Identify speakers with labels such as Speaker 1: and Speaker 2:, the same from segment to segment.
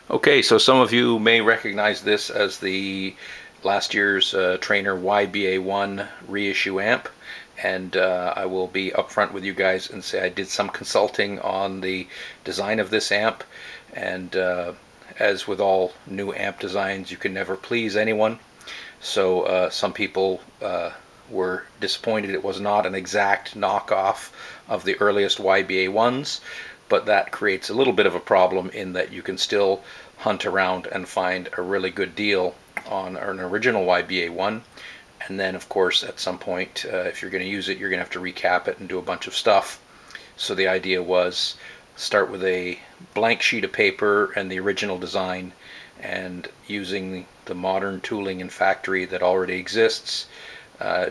Speaker 1: Okay, so some of you may recognize this as the last year's Traynor YBA-1 reissue amp, and I will be upfront with you guys and say I did some consulting on the design of this amp, and as with all new amp designs, you can never please anyone. So some people were disappointed it was not an exact knockoff of the earliest YBA-1s, but that creates a little bit of a problem in that you can still hunt around and find a really good deal on an original YBA-1. And then, of course, at some point, if you're going to use it, you're going to have to recap it and do a bunch of stuff. So the idea was start with a blank sheet of paper and the original design, and using the modern tooling in factory that already exists,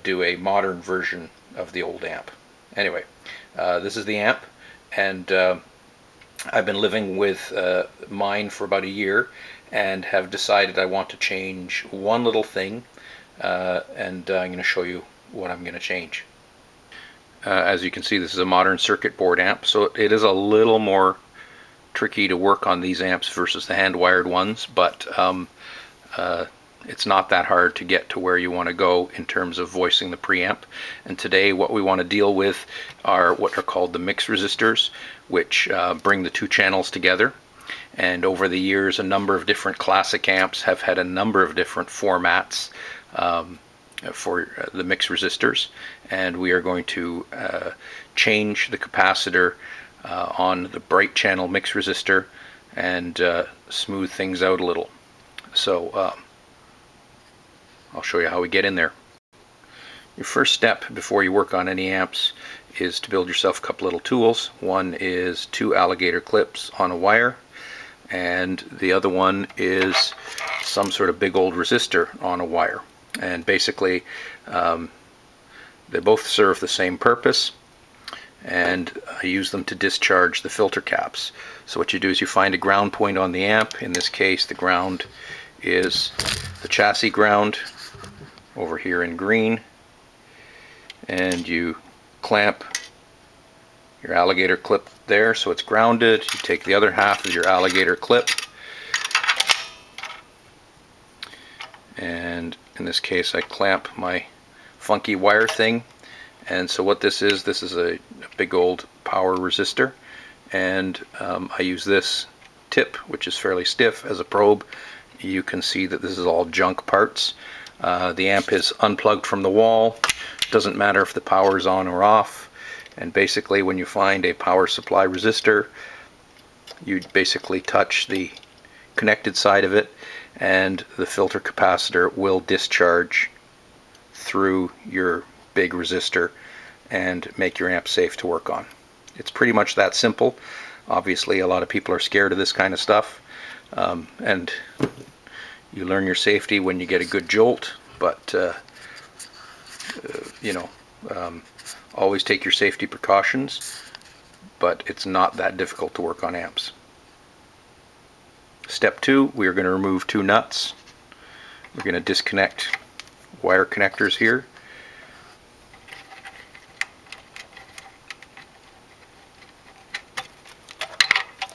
Speaker 1: do a modern version of the old amp. Anyway, this is the amp, and I've been living with mine for about a year and have decided I want to change one little thing, and I'm going to show you what I'm going to change. As you can see, this is a modern circuit board amp, so it is a little more tricky to work on these amps versus the hand-wired ones, but it's not that hard to get to where you want to go in terms of voicing the preamp. And today what we want to deal with are what are called the mix resistors, which bring the two channels together. And over the years, a number of different classic amps have had a number of different formats for the mix resistors, and we are going to change the capacitor on the bright channel mix resistor and smooth things out a little. So I'll show you how we get in there. Your first step before you work on any amps is to build yourself a couple little tools. One is 2 alligator clips on a wire, and the other one is some sort of big old resistor on a wire. And basically they both serve the same purpose, and I use them to discharge the filter caps. So what you do is you find a ground point on the amp. In this case, the ground is the chassis ground over here in green, and you clamp your alligator clip there so it's grounded. You take the other half of your alligator clip, and in this case I clamp my funky wire thing. And so what this is a big old power resistor, and I use this tip, which is fairly stiff, as a probe. You can see that this is all junk parts. The amp is unplugged from the wall. Doesn't matter if the power is on or off. And basically when you find a power supply resistor, you basically touch the connected side of it, and the filter capacitor will discharge through your big resistor and make your amp safe to work on. It's pretty much that simple. Obviously a lot of people are scared of this kind of stuff, and you learn your safety when you get a good jolt, but you know, always take your safety precautions, but it's not that difficult to work on amps. Step 2, we are going to remove 2 nuts. We're going to disconnect wire connectors here.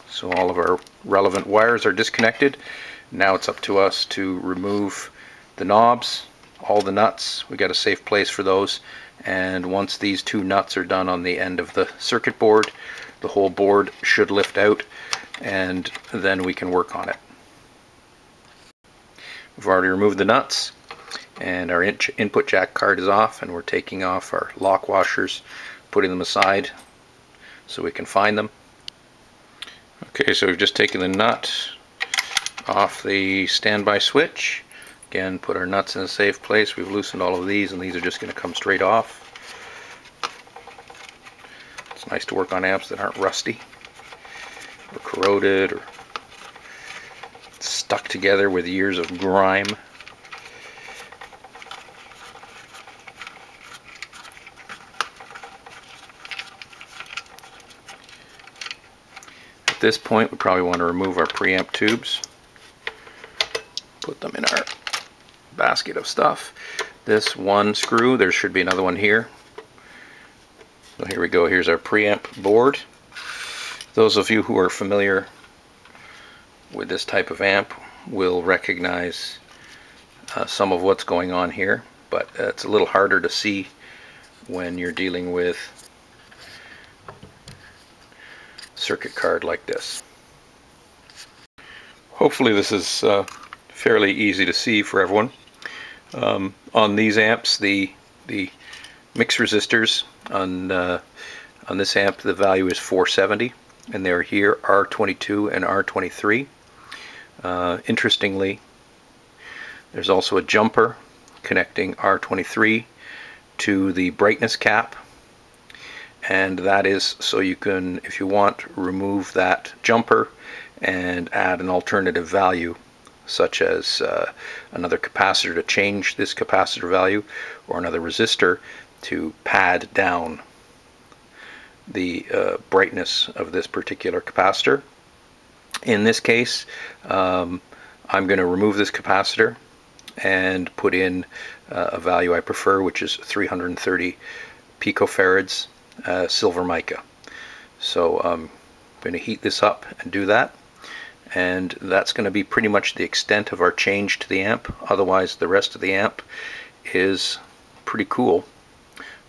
Speaker 1: So all of our relevant wires are disconnected. Now it's up to us to remove the knobs, all the nuts. We got a safe place for those, and once these 2 nuts are done on the end of the circuit board, the whole board should lift out, and then we can work on it. We've already removed the nuts, and our input jack card is off, and we're taking off our lock washers, putting them aside so we can find them. Okay, so we've just taken the nut off the standby switch. Again, put our nuts in a safe place. We've loosened all of these, and these are just going to come straight off. It's nice to work on amps that aren't rusty or corroded or stuck together with years of grime. At this point, we probably want to remove our preamp tubes. Put them in our basket of stuff. This one screw, there should be another one here. So here we go, here's our preamp board. Those of you who are familiar with this type of amp will recognize some of what's going on here, but it's a little harder to see when you're dealing with a circuit card like this. Hopefully this is fairly easy to see for everyone. On these amps, the mix resistors on this amp, the value is 470, and they're here R22 and R23. Interestingly, there's also a jumper connecting R23 to the brightness cap, and that is so you can, if you want, remove that jumper and add an alternative value, such as another capacitor to change this capacitor value, or another resistor to pad down the brightness of this particular capacitor. In this case, I'm going to remove this capacitor and put in a value I prefer, which is 330 picofarads silver mica. So I'm going to heat this up and do that, and that's going to be pretty much the extent of our change to the amp. Otherwise, the rest of the amp is pretty cool,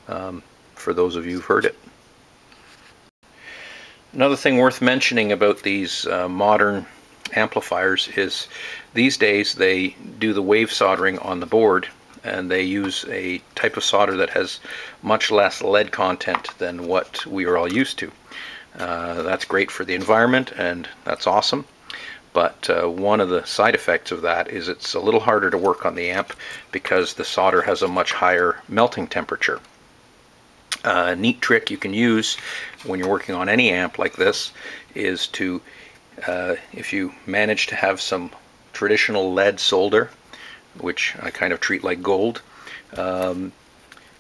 Speaker 1: for those of you who've heard it. Another thing worth mentioning about these modern amplifiers is these days they do the wave soldering on the board, and they use a type of solder that has much less lead content than what we are all used to. That's great for the environment, and that's awesome. But one of the side effects of that is it's a little harder to work on the amp because the solder has a much higher melting temperature. A neat trick you can use when you're working on any amp like this is to, if you manage to have some traditional lead solder, which I kind of treat like gold,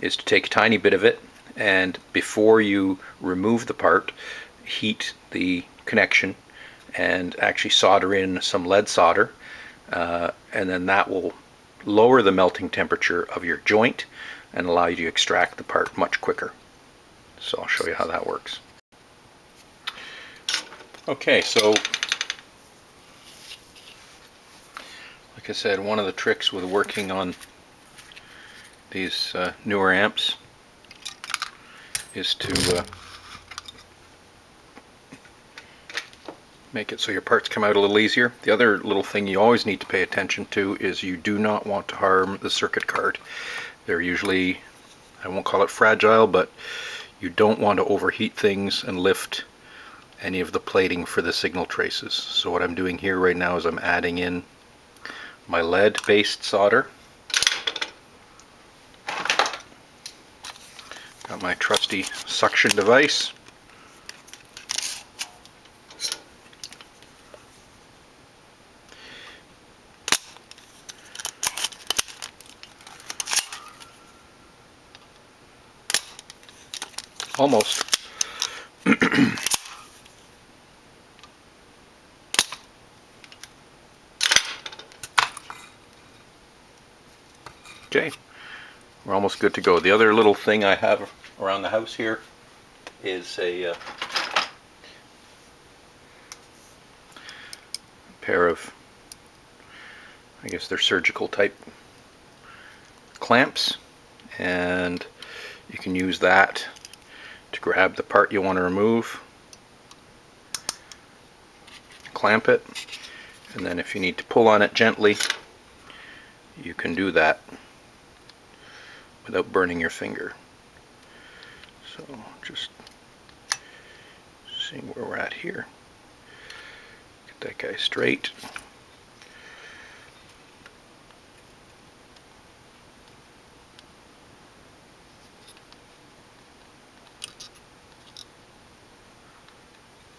Speaker 1: is to take a tiny bit of it, and before you remove the part, heat the connection and actually solder in some lead solder, and then that will lower the melting temperature of your joint and allow you to extract the part much quicker. So I'll show you how that works. Okay, so like I said, one of the tricks with working on these newer amps is to make it so your parts come out a little easier. The other little thing you always need to pay attention to is you do not want to harm the circuit card. They're usually, I won't call it fragile, but you don't want to overheat things and lift any of the plating for the signal traces. So what I'm doing here right now is I'm adding in my lead-based solder. Got my trusty suction device. Almost. Okay, we're almost good to go. The other little thing I have around the house here is a pair of, I guess they're surgical type clamps, and you can use that to grab the part you want to remove, clamp it, and then if you need to pull on it gently, you can do that without burning your finger. So just seeing where we're at here. Get that guy straight.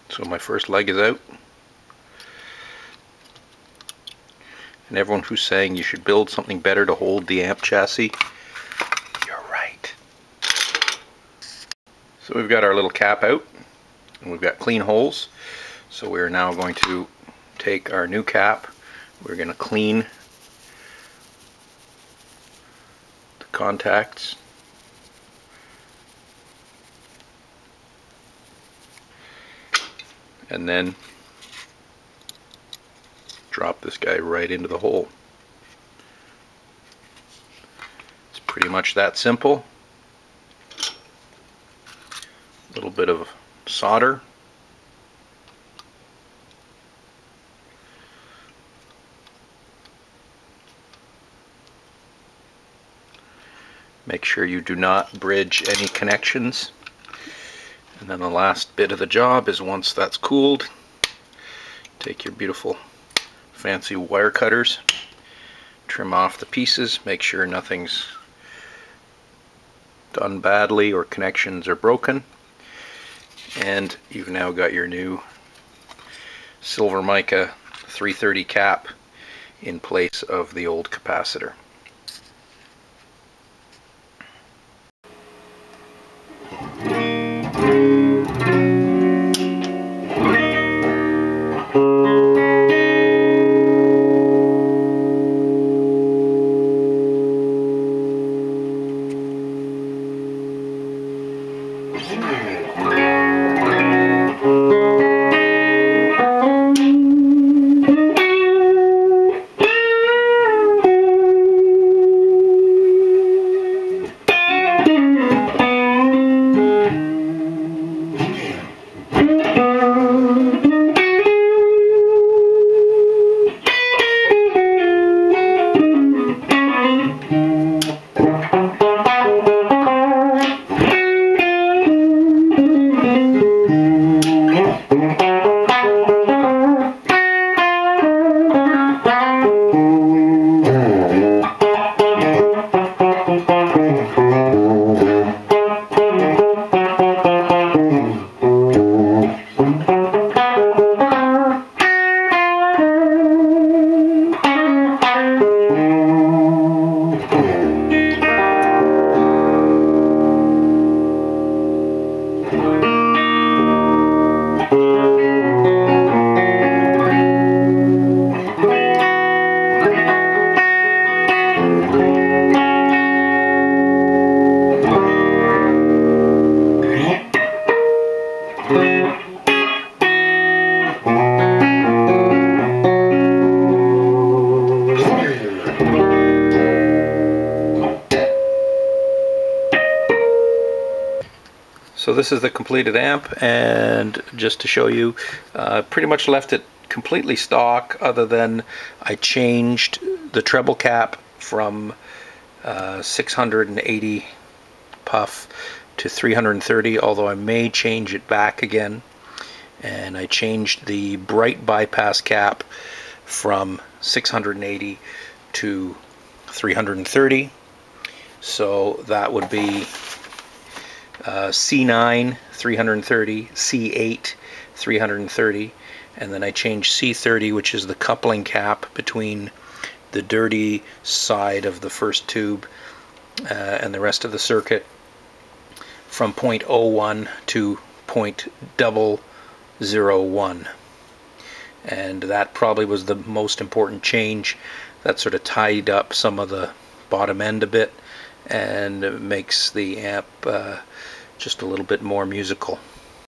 Speaker 1: So my first leg is out. And everyone who's saying you should build something better to hold the amp chassis, you're right. So we've got our little cap out, and we've got clean holes. So we're now going to take our new cap, we're going to clean the contacts. And then drop this guy right into the hole. It's pretty much that simple. A little bit of solder. Make sure you do not bridge any connections. And then the last bit of the job is, once that's cooled, take your beautiful fancy wire cutters, trim off the pieces, make sure nothing's done badly or connections are broken. And you've now got your new silver mica 330 cap in place of the old capacitor. So this is the completed amp, and just to show you, pretty much left it completely stock, other than I changed the treble cap from 680 puff to 330, although I may change it back again. And I changed the bright bypass cap from 680 to 330. So that would be C9 330, C8 330, and then I changed C30, which is the coupling cap between the dirty side of the first tube and the rest of the circuit, from 0.01 to 0.001. And that probably was the most important change. That sort of tied up some of the bottom end a bit and makes the amp just a little bit more musical.